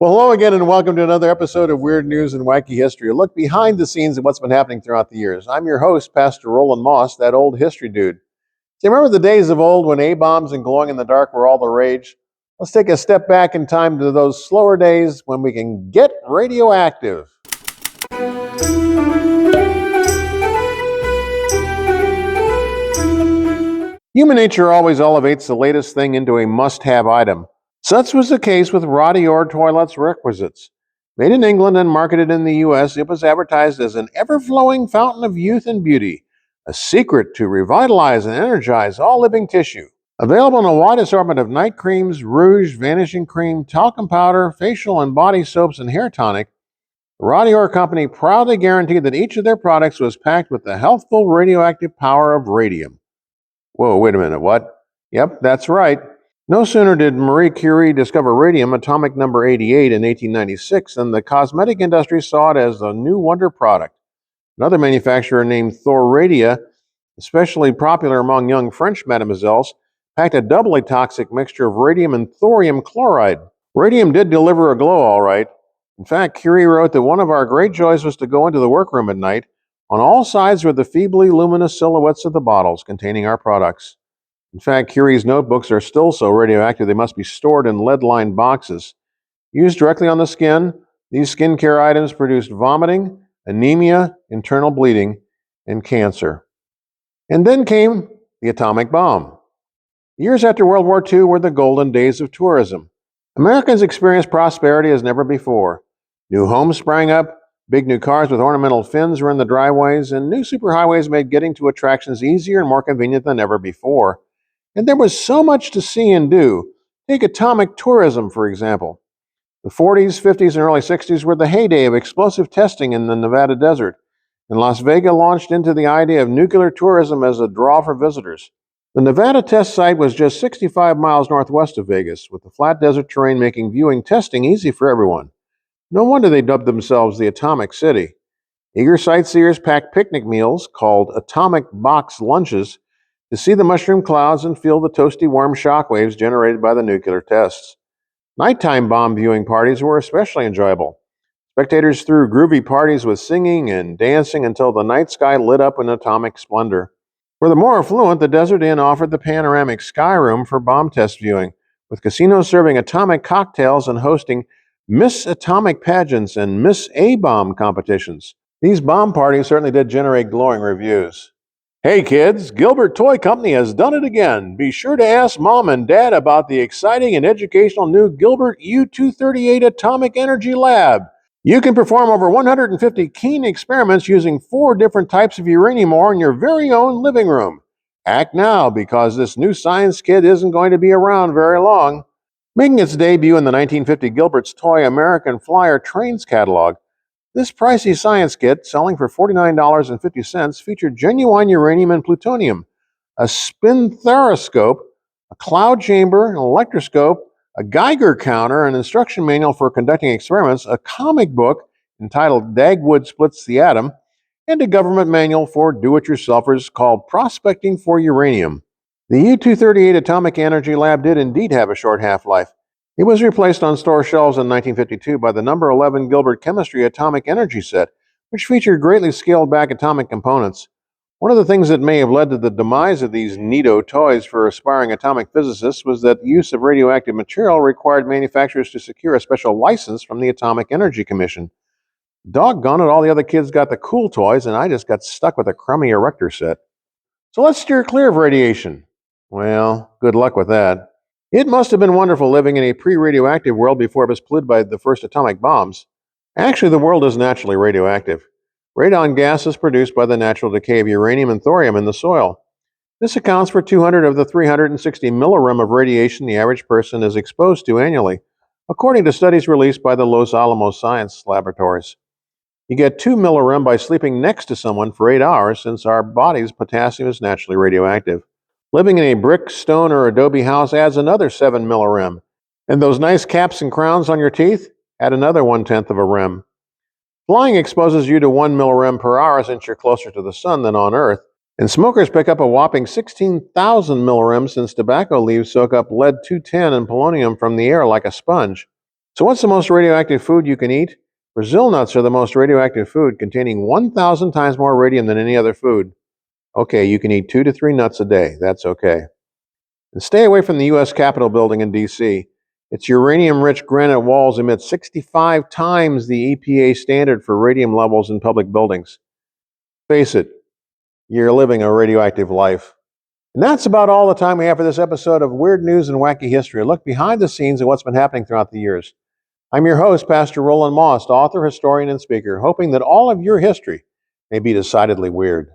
Well, hello again, and welcome to another episode of Weird News and Wacky History, a look behind the scenes of what's been happening throughout the years. I'm your host, Pastor Roland Moss, that old history dude. So remember the days of old when A-bombs and glowing in the dark were all the rage? Let's take a step back in time to those slower days when we can get radioactive. Human nature always elevates the latest thing into a must-have item. Such was the case with Radior Toilets Requisites. Made in England and marketed in the U.S., it was advertised as an ever-flowing fountain of youth and beauty, a secret to revitalize and energize all living tissue. Available in a wide assortment of night creams, rouge, vanishing cream, talcum powder, facial and body soaps, and hair tonic, the Radior Company proudly guaranteed that each of their products was packed with the healthful radioactive power of radium. Whoa, wait a minute, what? Yep, that's right. No sooner did Marie Curie discover radium, atomic number 88, in 1896, than the cosmetic industry saw it as a new wonder product. Another manufacturer named Thoradia, especially popular among young French mademoiselles, packed a doubly toxic mixture of radium and thorium chloride. Radium did deliver a glow, all right. In fact, Curie wrote that one of our great joys was to go into the workroom at night. On all sides were the feebly luminous silhouettes of the bottles containing our products. In fact, Curie's notebooks are still so radioactive they must be stored in lead-lined boxes. Used directly on the skin, these skincare items produced vomiting, anemia, internal bleeding, and cancer. And then came the atomic bomb. Years after World War II were the golden days of tourism. Americans experienced prosperity as never before. New homes sprang up, big new cars with ornamental fins were in the driveways, and new superhighways made getting to attractions easier and more convenient than ever before. And there was so much to see and do. Take atomic tourism, for example. The 40s, 50s, and early 60s were the heyday of explosive testing in the Nevada desert, and Las Vegas launched into the idea of nuclear tourism as a draw for visitors. The Nevada test site was just 65 miles northwest of Vegas, with the flat desert terrain making viewing testing easy for everyone. No wonder they dubbed themselves the Atomic City. Eager sightseers packed picnic meals, called atomic box lunches, to see the mushroom clouds and feel the toasty warm shockwaves generated by the nuclear tests. Nighttime bomb viewing parties were especially enjoyable. Spectators threw groovy parties with singing and dancing until the night sky lit up in atomic splendor. For the more affluent, the Desert Inn offered the panoramic sky room for bomb test viewing, with casinos serving atomic cocktails and hosting Miss Atomic pageants and Miss A-Bomb competitions. These bomb parties certainly did generate glowing reviews. Hey kids, Gilbert Toy Company has done it again. Be sure to ask Mom and Dad about the exciting and educational new Gilbert U-238 Atomic Energy Lab. You can perform over 150 keen experiments using 4 different types of uranium ore in your very own living room. Act now, because this new science kit isn't going to be around very long. Making its debut in the 1950 Gilbert's Toy American Flyer Trains catalog, this pricey science kit, selling for $49.50, featured genuine uranium and plutonium, a spinthariscope, a cloud chamber, an electroscope, a Geiger counter, an instruction manual for conducting experiments, a comic book entitled Dagwood Splits the Atom, and a government manual for do-it-yourselfers called Prospecting for Uranium. The U-238 Atomic Energy Lab did indeed have a short half-life. It was replaced on store shelves in 1952 by the number 11 Gilbert Chemistry Atomic Energy Set, which featured greatly scaled-back atomic components. One of the things that may have led to the demise of these neato toys for aspiring atomic physicists was that the use of radioactive material required manufacturers to secure a special license from the Atomic Energy Commission. Doggone it, all the other kids got the cool toys, and I just got stuck with a crummy erector set. So let's steer clear of radiation. Well, good luck with that. It must have been wonderful living in a pre-radioactive world before it was polluted by the first atomic bombs. Actually, the world is naturally radioactive. Radon gas is produced by the natural decay of uranium and thorium in the soil. This accounts for 200 of the 360 millirem of radiation the average person is exposed to annually, according to studies released by the Los Alamos Science Laboratories. You get 2 millirem by sleeping next to someone for 8 hours, since our body's potassium is naturally radioactive. Living in a brick, stone, or adobe house adds another 7 millirem. And those nice caps and crowns on your teeth add another 1/10 of a rem. Flying exposes you to 1 millirem per hour, since you're closer to the sun than on Earth. And smokers pick up a whopping 16,000 millirems, since tobacco leaves soak up lead-210 and polonium from the air like a sponge. So what's the most radioactive food you can eat? Brazil nuts are the most radioactive food, containing 1,000 times more radium than any other food. Okay, you can eat 2 to 3 nuts a day. That's okay. And stay away from the U.S. Capitol building in D.C. Its uranium-rich granite walls emit 65 times the EPA standard for radium levels in public buildings. Face it, you're living a radioactive life. And that's about all the time we have for this episode of Weird News and Wacky History, a look behind the scenes of what's been happening throughout the years. I'm your host, Pastor Roland Moss, author, historian, and speaker, hoping that all of your history may be decidedly weird.